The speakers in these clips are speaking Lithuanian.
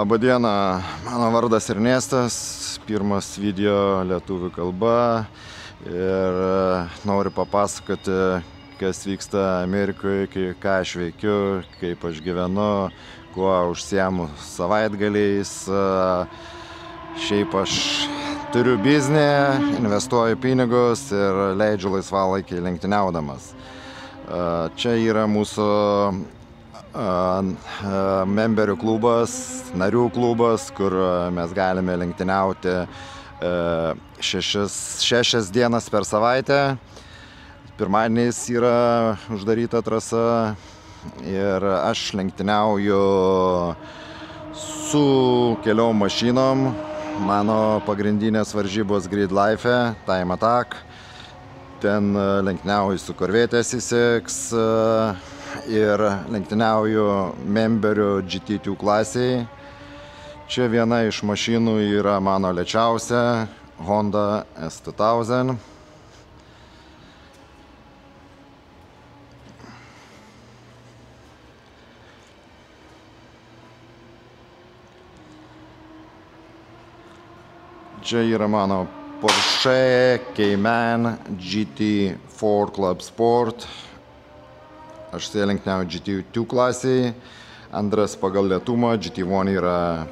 Labą dieną, mano vardas Ernestas, pirmas video lietuvių kalba ir noriu papasakoti, kas vyksta Amerikoje, ką aš veikiu, kaip aš gyvenu, kuo užsiemu savaitgaliais. Šiaip aš turiu biznį, investuoju pinigus ir leidžiu laisvalaikį lenktyniaudamas. Čia yra mūsų memberių klubas, narių klubas, kur mes galime lenktyniauti 6 dienas per savaitę. Pirmadieniais yra uždaryta trasa ir aš lenktyniauju su keliom mašinom. Mano pagrindinės varžybos Grid Life, Time Attack. Ten lenktyniauju su Corvette SX ir lenktyniauju memberių GT2 klasiai. Čia viena iš mašinų yra mano lėčiausia Honda S2000. Čia yra mano Porsche Cayman GT4 Club Sport. Aš lenktyniauju GT2 klasiai. Antras pagal lėtumą GT1 yra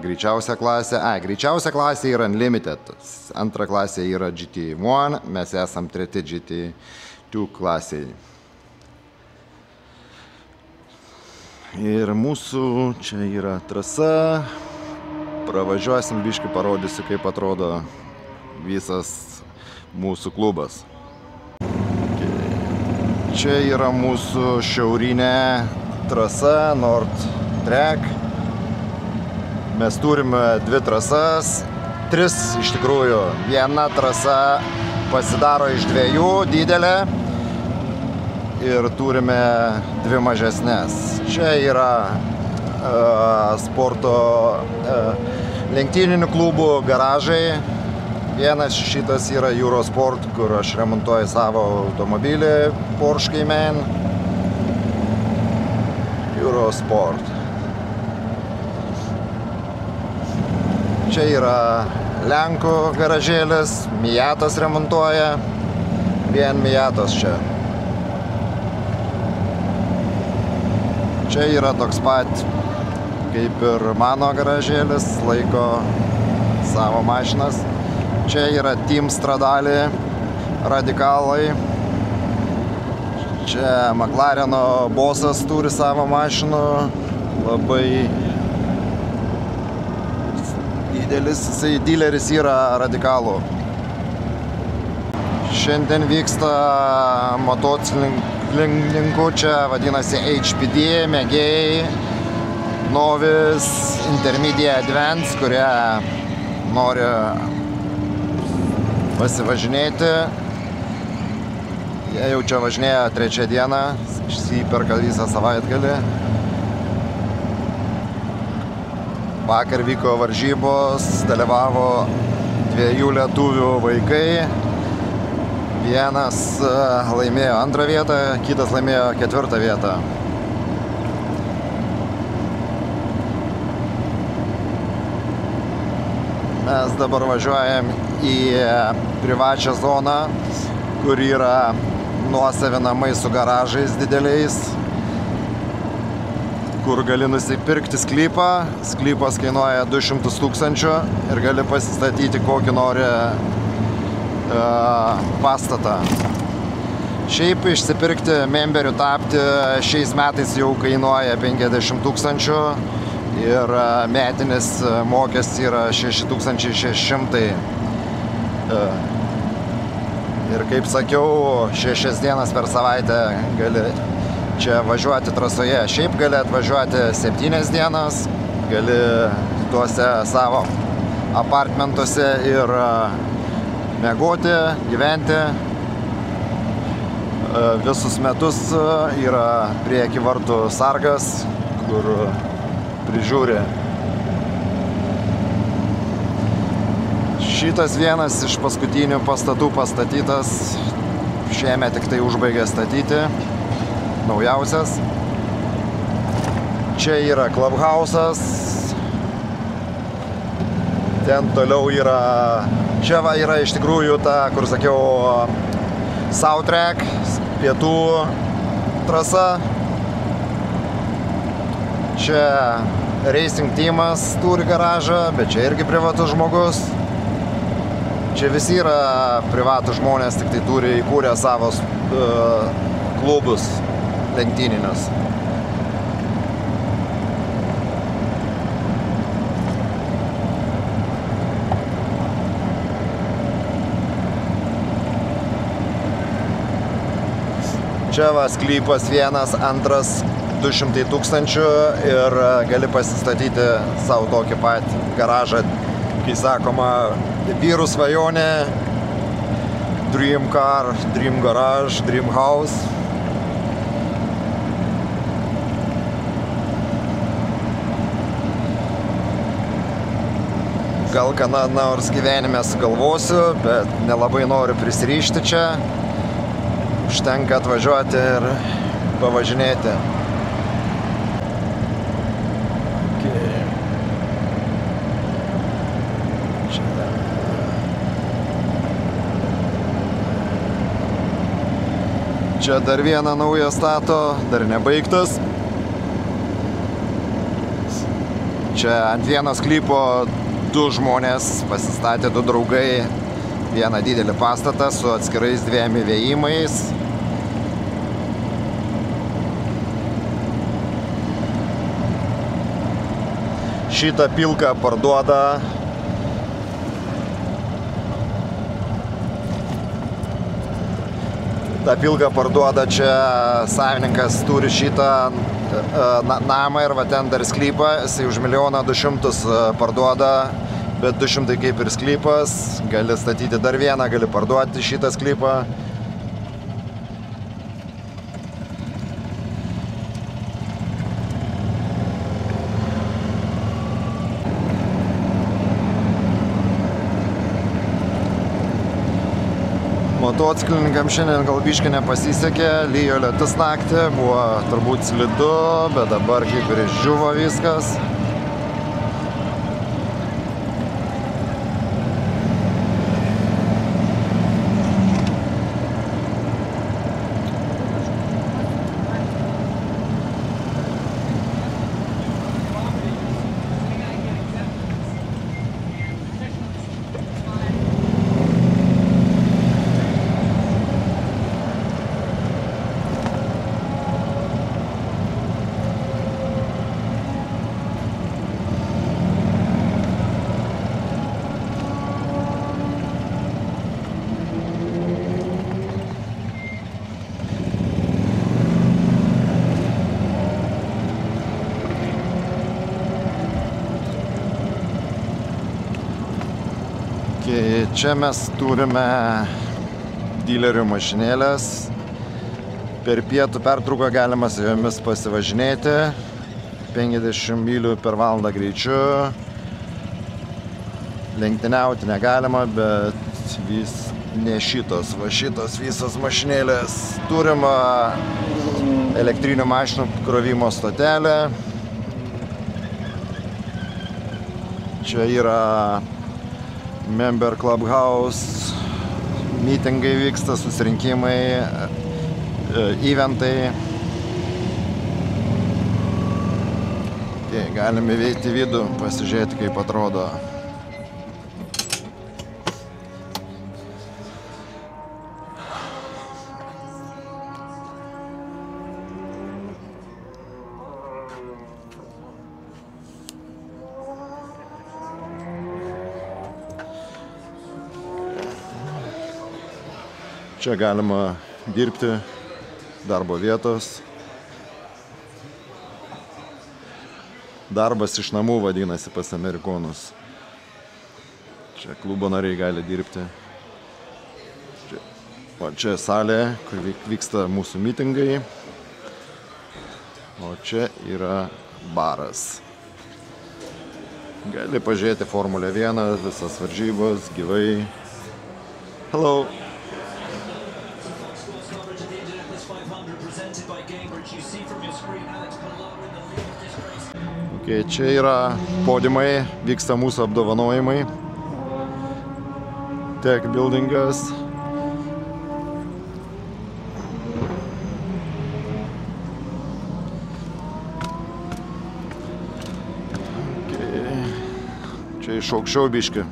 greičiausia klasė. Greičiausia klasė yra Unlimited. Antra klasė yra GT1. Mes esam treti GT2 klasiai. Ir mūsų čia yra trasa. Pravažiuosim biškį, parodysiu, kaip atrodo visas mūsų klubas. Čia yra mūsų šiaurinė trasa, Nord Track. Mes turime 2 trasas, 3 iš tikrųjų. Viena trasa pasidaro iš 2, didelė, ir turime 2 mažesnės. Čia yra sporto lenktyninių klubų garažai. Vienas šitas yra Eurosport, kur aš remontuoju savo automobilį Porsche Cayman. Eurosport. Čia yra Lenkų garažėlis, Miatas remontuoja. Vien Miatas čia. Čia yra toks pat kaip ir mano garažėlis, laiko savo mašinas. Čia yra Team Stradale, radikalai. Čia McLareno bosas turi savo mašinų, labai didelis, jisai dileris yra radikalų. Šiandien vyksta motociklininkų, čia vadinasi HPD, mėgėjai, Novice, Intermediate, Advanced, kurie nori pasivažinėti. Jie jau čia važinėja 3 dieną, išsiperka visą savaitgalį. Vakar vyko varžybos, dalyvavo 2 lietuvių vaikai. Vienas laimėjo 2 vietą, kitas laimėjo 4 vietą. Mes dabar važiuojam į privačią zoną, kur yra nuosavi namai su garažais dideliais, kur gali nusipirkti sklypą. Sklypas kainuoja 200 000 ir gali pasistatyti kokį nori pastatą. Šiaip išsipirkti memberių tapti šiais metais jau kainuoja 50 000 ir metinis mokestis yra 6600. Ir kaip sakiau, 6 dienas per savaitę gali čia važiuoti trasoje. Šiaip gali atvažiuoti 7 dienas, gali tuose savo apartmentuose ir miegoti, gyventi. Visus metus yra prieki vartų sargas, kur prižiūri. Šitas vienas iš paskutinių pastatų pastatytas. Šiemet tik tai užbaigė statyti. Naujausias. Čia yra Clubhouse'as. Ten toliau yra, čia va yra iš tikrųjų ta, kur sakiau, South Track, pietų trasa. Čia Racing Teamas turi garažą, bet čia irgi privatus žmogus. Čia visi yra privatus žmonės, tik tai turi įkūrę savo klubus lenktyninius. Čia va sklypas vienas, antras 200 000 ir gali pasistatyti savo tokį patį garažą, kai sakoma, vyrų svajonė, dream car, dream garage, dream house. Gal ką nors gyvenime sugalvosiu, bet nelabai noriu prisirišti čia. Užtenka atvažiuoti ir pavažinėti. Čia dar vieną naują stato, dar nebaigtas. Čia ant vieno sklypo 2 žmonės pasistatė, 2 draugai, vieną didelį pastatą su atskirais 2 įėjimais. Šitą pilką parduoda čia savininkas turi šitą namą ir va ten dar sklypą, jisai už 1 200 000 parduoda, bet 200 kaip ir sklypas, gali statyti dar vieną, gali parduoti šitą sklypą. Motociklininkams šiandien gal biškį nepasisekė, lijo lietus naktį, buvo turbūt slidu, bet dabar kaip ir išdžiuvo viskas. Čia mes turime dilerių mašinėlės. Per pietų pertrauką galima su jomis pasivažinėti 50 mylių per valandą greičiu. Lenktyniauti negalima, bet ne šitos, va šitos visos mašinėlės. Turim elektrinių mašinų krovimo stotelę. Čia yra Member Clubhouse, mitingai vyksta, susirinkimai, eventai. Galime įveikti vidų, pasižiūrėti, kaip atrodo. Čia galima dirbti, darbo vietos. Darbas iš namų vadinasi pas amerikonus. Čia klubo nariai gali dirbti. Čia salė, kur vyksta mūsų mitingai. O čia yra baras. Gali pažiūrėti Formulę 1, visas varžybos, gyvai. Hello! Čia yra podiumai, vyksta mūsų apdovanojimai. Tech buildingas. Čia iš aukščiau biškį.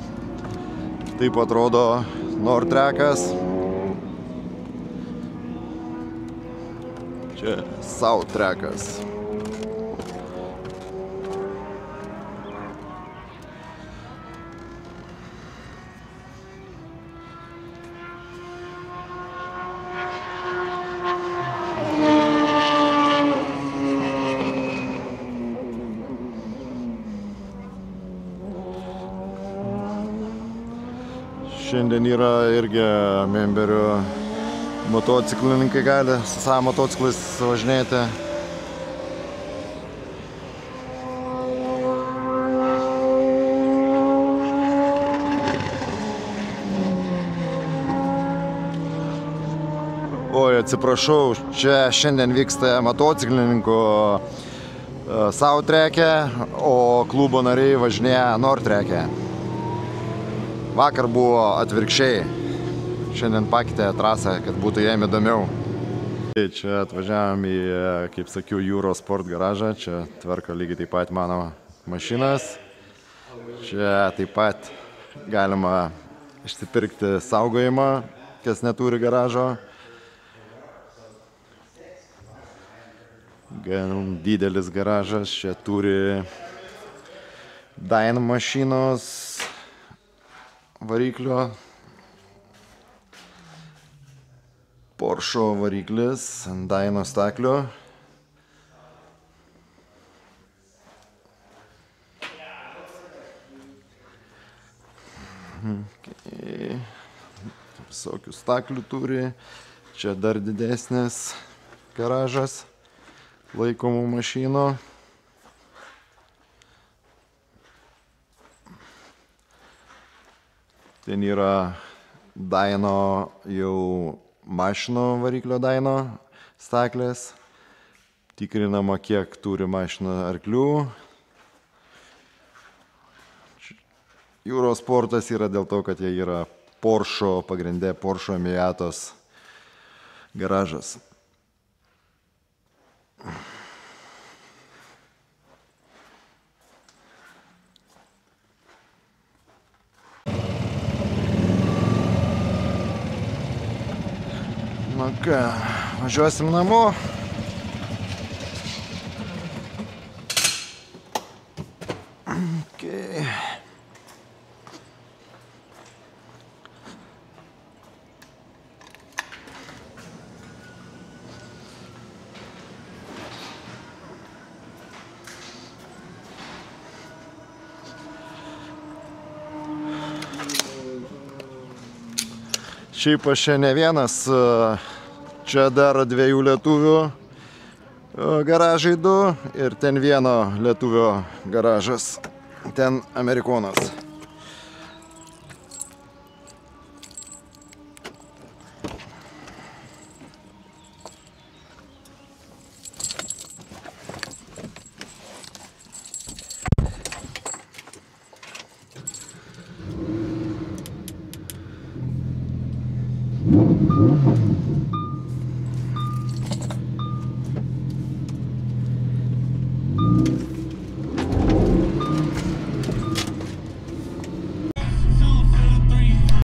Taip atrodo Nordtrackas. Čia Southtrackas. Šiandien yra irgi memberių motociklininkai gali su savo motociklais važinėti. Oi, atsiprašau, čia šiandien vyksta motociklininkų Southtracke, o klubo nariai važinėja Nordtracke. Vakar buvo atvirkščiai. Šiandien pakeitė trasą, kad būtų jiem įdomiau. Čia atvažiavom į, kaip sakiau, Eurosport garažą. Čia tvarko lygiai taip pat mano mašinas. Čia taip pat galima išsipirkti saugojimą, kas neturi garažo. Gan didelis garažas. Čia turi Dyna mašinos variklio, Porsche variklis ant Dyna staklio. Visokių staklių turi. Čia dar didesnis garažas laikomų mašinų. Ten yra Dyna jau mašinų variklio Dyna staklės. Tikrinama, kiek turi mašina arklių. Eurosportas yra dėl to, kad jie yra Porsche, pagrindė Porsche Miatos garažas. Nu ką, važiuosim namo. Okay. Šiaip aš čia ne vienas, čia dar 2 lietuvių garažai 2 ir ten vieno lietuvio garažas, ten amerikonas.